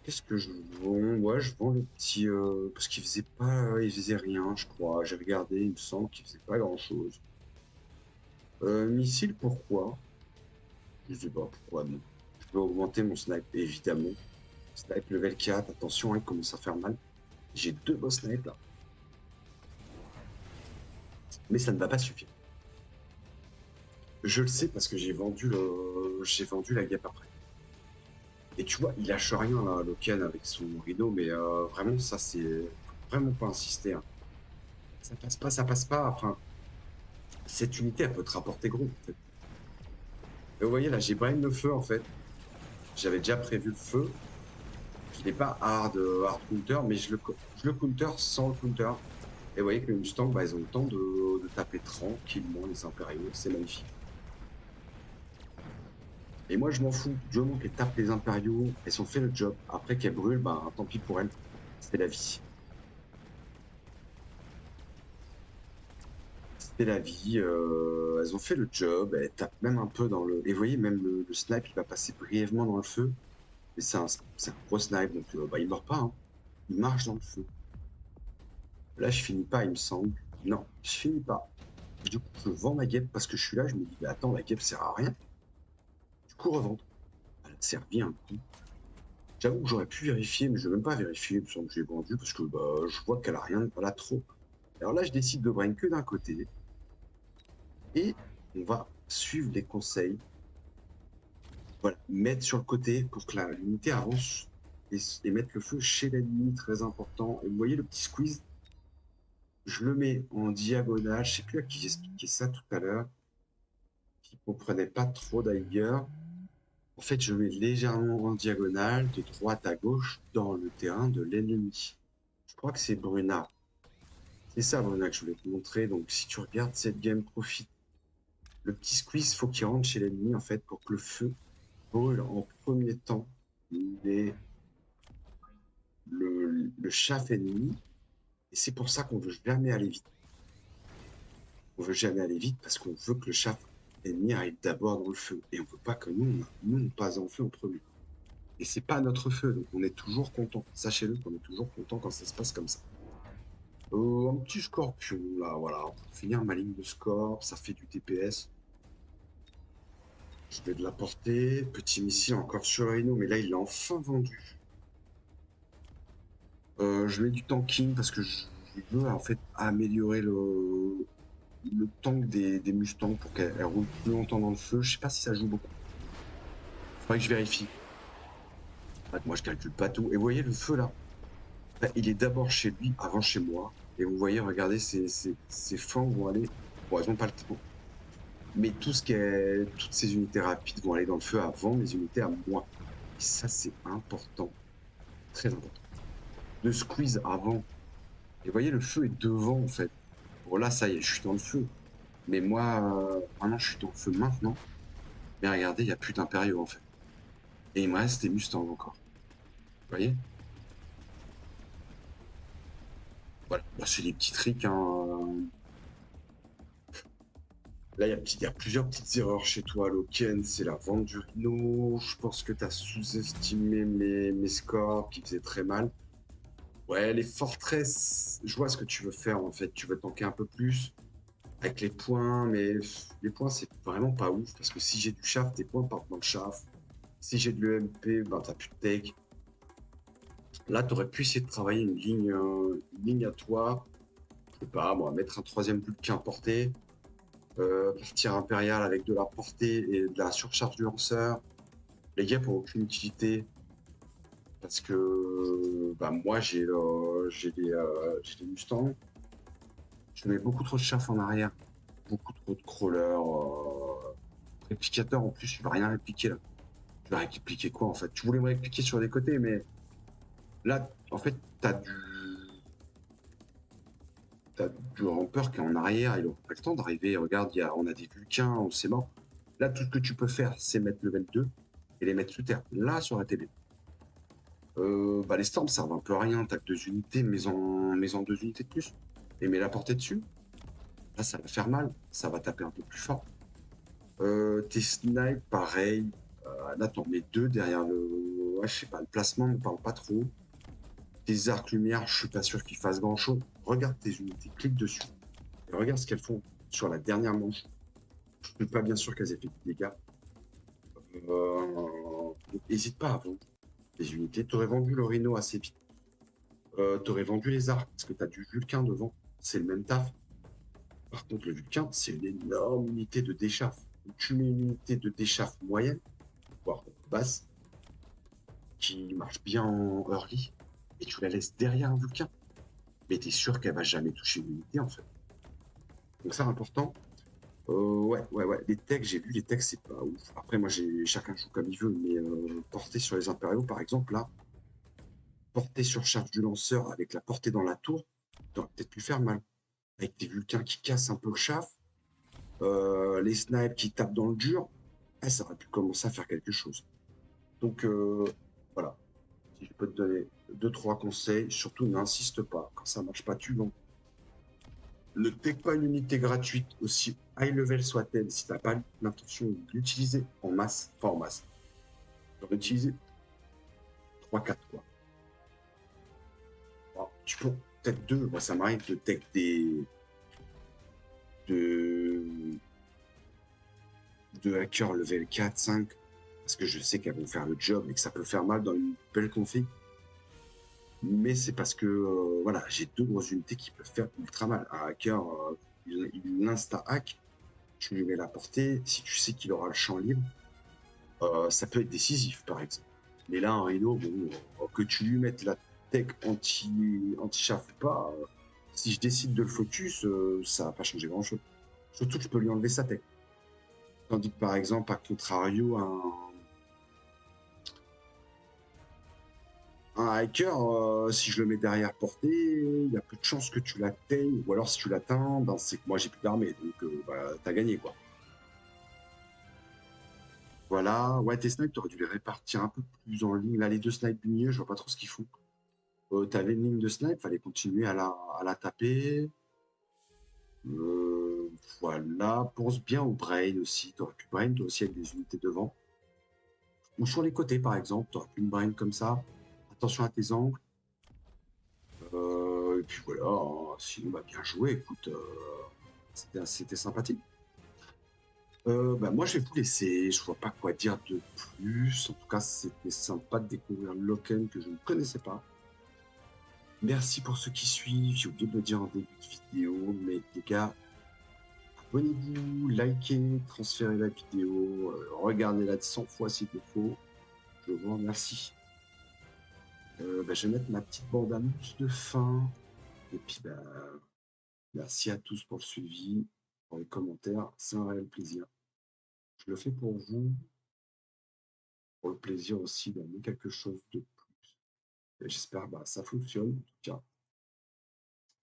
Qu'est-ce que je vends? Ouais, je vends le petit. Parce qu'il faisait pas. Il faisait rien, je crois. J'ai regardé, il me semble qu'il faisait pas grand-chose. Missile, pourquoi? Je sais pas pourquoi non. Je peux augmenter mon snipe, évidemment. Snipe level 4, attention, hein, il commence à faire mal. J'ai 2 boss snipes là. Mais ça ne va pas suffire. Je le sais parce que j'ai vendu la guêpe après. Et tu vois, il lâche rien là, Loken avec son rideau, mais vraiment, ça c'est. Faut vraiment pas insister, hein. Ça passe pas, ça passe pas. Enfin, cette unité, elle peut te rapporter gros, en fait. Et vous voyez, là, j'ai brain le feu, en fait. J'avais déjà prévu le feu. Je n'ai pas hard counter, mais je le counter sans le counter. Et vous voyez que les Mustangs, bah, ils ont le temps de taper tranquillement les impériaux. C'est magnifique. Et moi, je m'en fous. Du moment qu'elles tapent les impériaux, elles ont fait le job. Après qu'elles brûlent, bah, tant pis pour elles. C'est la vie. C'est la vie. Elles ont fait le job. Elles tapent même un peu dans le. Et vous voyez, même le snipe, il va passer brièvement dans le feu. Mais c'est un gros snipe, donc bah, il meurt pas, hein. Il marche dans le feu. Là, je finis pas, il me semble. Non, je finis pas. Du coup, je vends ma guêpe parce que je suis là. Je me dis, bah, attends, la guêpe sert à rien. Du coup, revendre. Elle a servi un coup. J'avoue que j'aurais pu vérifier, mais je vais même pas vérifier. Il me semble que j'ai vendu parce que bah, je vois qu'elle a rien, elle a trop. Alors là, je décide de brain que d'un côté. Et on va suivre les conseils. Voilà, mettre sur le côté pour que l'unité avance et mettre le feu chez l'ennemi, très important. Et vous voyez le petit squeeze, je le mets en diagonale. Je sais plus à qui j'expliquais ça tout à l'heure, qui comprenait pas trop d'ailleurs. En fait, je mets légèrement en diagonale, de droite à gauche, dans le terrain de l'ennemi. Je crois que c'est Bruna. C'est ça, Bruna, que je voulais te montrer. Donc, si tu regardes cette game, profite. Le petit squeeze, faut qu'il rentre chez l'ennemi, en fait, pour que le feu brûle en premier temps le chaff ennemi. Et c'est pour ça qu'on veut jamais aller vite. On veut jamais aller vite parce qu'on veut que le chaff ennemi arrive d'abord dans le feu. Et on veut pas que nous on passe dans le feu en premier. Et c'est pas notre feu, donc on est toujours content. Sachez-le qu'on est toujours content quand ça se passe comme ça. Un petit scorpion, là, voilà. Pour finir ma ligne de score, ça fait du DPS. Je vais de la portée. Petit missile encore sur Rhino, mais là, il l'a enfin vendu. Je mets du tanking parce que je veux en fait améliorer le tank des Mustangs pour qu'elle roule plus longtemps dans le feu. Je sais pas si ça joue beaucoup. Faudrait que je vérifie. Moi, je calcule pas tout. Et vous voyez le feu là? Bah, il est d'abord chez lui avant chez moi. Et vous voyez, regardez, ces flancs vont aller. Bon, elles n'ont pas le temps. Mais toutes ces unités rapides vont aller dans le feu avant mes unités à moi. Et ça, c'est important. Très important. De squeeze avant. Et vous voyez, le feu est devant en fait. Bon, là, ça y est, je suis dans le feu. Mais moi, maintenant, je suis dans le feu maintenant. Mais regardez, il n'y a plus d'impériaux en fait. Et il me reste des Mustangs encore. Vous voyez? Voilà. Bah, c'est des petits tricks. Hein. Là, il y a plusieurs petites erreurs chez toi, Loken. C'est la vente du Rhino. Je pense que tu as sous-estimé mes scores qui faisaient très mal. Ouais, les forteresses, je vois ce que tu veux faire en fait. Tu veux tanker un peu plus avec les points, mais les points, c'est vraiment pas ouf parce que si j'ai du shaft, tes points partent dans le shaft. Si j'ai de l'EMP, ben t'as plus de tech. Là, tu aurais pu essayer de travailler une ligne à toi. Je sais pas, moi, mettre un troisième bulletin porté. Partir impérial avec de la portée et de la surcharge du lanceur. Les gars pour aucune utilité parce que bah, moi j'ai des Mustangs. Je mets beaucoup trop de chaff en arrière, beaucoup trop de crawlers. Réplicateur en plus, tu vas rien répliquer là. Tu vas répliquer quoi en fait? Tu voulais me répliquer sur les côtés, mais là en fait t'as du rampeur qui est en arrière, il n'aura pas le temps d'arriver. Regarde, on a des Vulcains, c'est mort. Là, tout ce que tu peux faire, c'est mettre level 2 et les mettre sous terre. Là, sur la télé. Bah, les Storms servent un peu à rien. T'as que 2 unités, mais en 2 unités de plus. Et mets la portée dessus. Là, ça va faire mal. Ça va taper un peu plus fort. Tes snipes, pareil. Là, t'en mets 2 derrière le. Ouais, je sais pas, le placement ne parle pas trop. Tes arcs lumière, je suis pas sûr qu'ils fassent grand chose. Regarde tes unités, clique dessus. Et regarde ce qu'elles font sur la dernière manche. Je suis pas bien sûr qu'elles aient fait des dégâts. N'hésite pas à vendre les unités. Tu aurais vendu le Rhino assez vite. Tu aurais vendu les arcs parce que tu as du Vulcain devant. C'est le même taf. Par contre, le Vulcain, c'est une énorme unité de déchaff. Tu mets une unité de déchaff moyenne, voire basse, qui marche bien en early, et tu la laisses derrière un Vulcain. Mais tu es sûr qu'elle va jamais toucher une unité en fait. Donc ça, important. Ouais. Les techs, j'ai vu les techs, c'est pas ouf. Après, moi, chacun joue comme il veut, mais porter sur les impériaux, par exemple, là, porter sur charge du lanceur avec la portée dans la tour, t'aurais peut-être pu faire mal. Avec des Vulcains qui cassent un peu le shaft, les snipes qui tapent dans le dur, ça aurait pu commencer à faire quelque chose. Donc, voilà. Si je peux te donner 2-3 conseils, surtout n'insiste pas. Quand ça marche pas, tu vends. Ne take pas une unité gratuite, aussi high level soit-elle, si tu n'as pas l'intention de l'utiliser en masse, pas en masse. Tu vas utiliser 3-4 quoi. Alors, tu peux peut-être 2. Moi, ça m'arrive de tech de hackers level 4, 5, parce que je sais qu'elles vont faire le job et que ça peut faire mal dans une belle config. Mais c'est parce que voilà, j'ai 2 grosses unités qui peuvent faire ultra mal. Un hacker, il insta-hack, tu lui mets la portée, si tu sais qu'il aura le champ libre, ça peut être décisif, par exemple. Mais là, un Rhino, bon, que tu lui mettes la tech anti-chaff ou pas, si je décide de le focus, ça va pas changer grand-chose. Surtout que je peux lui enlever sa tech. Tandis que, par exemple, à contrario, un hacker, si je le mets derrière portée, il y a peu de chances que tu l'atteignes. Ou alors, si tu l'atteins, ben, c'est que moi, j'ai plus d'armée. Donc, t'as gagné, quoi. Voilà. Ouais, tes snipes, t'aurais dû les répartir un peu plus en ligne. Là, les 2 snipes du milieu, je vois pas trop ce qu'ils font. T'avais une ligne de snipe, fallait continuer à la taper. voilà, pense bien au brain aussi. Tu aurais pu brain toi aussi avec des unités devant. Ou sur les côtés par exemple, tu aurais pu une brain comme ça. Attention à tes angles. Et puis voilà, hein. Sinon bah, bien joué, écoute, c'était sympathique. Bah, moi je vais vous laisser, je vois pas quoi dire de plus. En tout cas, c'était sympa de découvrir Loken que je ne connaissais pas. Merci pour ceux qui suivent, j'ai oublié de le dire en début de vidéo, mais les gars, abonnez-vous, likez, transférez la vidéo, regardez-la 100 fois s'il le faut. Je vous remercie. Bah, je vais mettre ma petite bande-annonce de fin. Et puis, bah, merci à tous pour le suivi, pour les commentaires. C'est un réel plaisir. Je le fais pour vous, pour le plaisir aussi d'amener quelque chose de plus. Et j'espère que bah, ça fonctionne. En tout cas,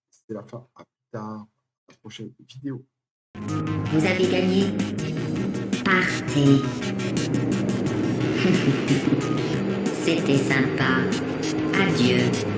c'est la fin. À plus tard. À la prochaine vidéo. Vous avez gagné. Partez. C'était sympa. Adieu.